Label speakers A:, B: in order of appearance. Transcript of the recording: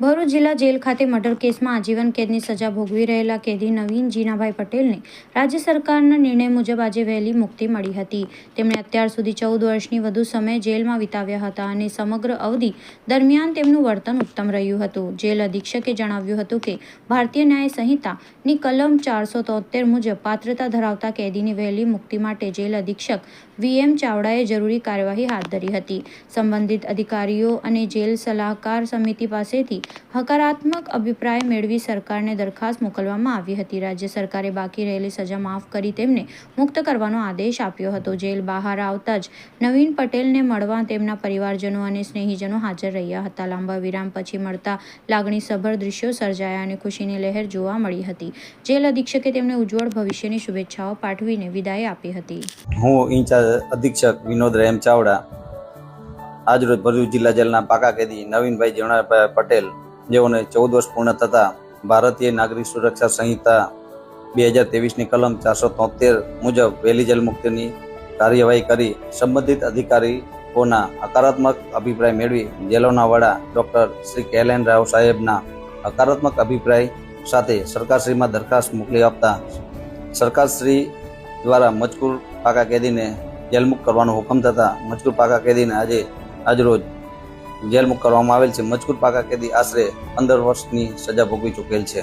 A: ભરૂચ જિલ્લા જેલ ખાતે મર્ડર કેસમાં આજીવન કેદની સજા ભોગવી રહેલા કેદી નવીન જીનાભાઈ પટેલને રાજ્ય સરકારના નિર્ણય મુજબ આજે વહેલી મુક્તિ મળી હતી. તેમણે અત્યાર સુધી 14 વર્ષની વધુ સમય જેલમાં વિતાવ્યા હતા અને સમગ્ર અવધિ દરમિયાન તેમનું વર્તન ઉત્તમ રહ્યું હતું. જેલ અધિક્ષકે જણાવ્યું હતું કે ભારતીય ન્યાય સંહિતાની કલમ 473 મુજબ પાત્રતા ધરાવતા કેદીની વહેલી મુક્તિ માટે જેલ અધિક્ષક VM ચાવડાએ જરૂરી કાર્યવાહી હાથ ધરી હતી. સંબંધિત અધિકારીઓ અને જેલ સલાહકાર સમિતિ પાસેથી હકારાત્મક અભિપ્રાય મેળવી સરકારને દરખાસ્ત મોકલવામાં આવી હતી. રાજ્ય સરકારે બાકી રહેલી સજા માફ કરી તેમને મુક્ત કરવાનો આદેશ આપ્યો હતો. જેલ બહાર આવતા જ નવીન પટેલને મળવા તેમના પરિવારજનો અને સ્નેહીજનો હાજર રહ્યા હતા. લાંબા વિરામ પછી મળતા લાગણીસભર દૃશ્યો સર્જાયા અને ખુશીની લહેર જોવા મળી હતી. જેલ અધિક્ષકે તેમને ઉજ્જવળ ભવિષ્યની શુભેચ્છાઓ પાઠવીને વિદાય આપી હતી.
B: હું ઇન્ચાર્જ અધિક્ષક વિનોદ રેમ ચાવડા આજરોજ ભરૂચ જિલ્લા જેલના પાકા કેદી નવીનભાઈ જીણાભાઈ પટેલ, જેઓને 14 વર્ષ પૂર્ણ થતાં ભારતીય નાગરિક સુરક્ષા સંહિતા 2023ની કલમ 473 મુજબ વહેલી જેલ મુક્તિની કાર્યવાહી કરી સંબંધિત અધિકારીઓના હકારાત્મક અભિપ્રાય મેળવી જેલોના વડા ડૉક્ટર શ્રી KLN રાવ સાહેબના હકારાત્મક અભિપ્રાય સાથે સરકારશ્રીમાં દરખાસ્ત મોકલી આપતા સરકારશ્રી દ્વારા મજકૂર પાકા કેદીને જેલમુક્ત કરવાનો હુકમ થતા મજકૂર પાકા કેદીને આજરોજ જેલમુક્ત કરવામાં આવેલ છે. મજકૂર પાકા કેદી આશરે 15 વર્ષની સજા ભોગવી ચૂકેલ છે.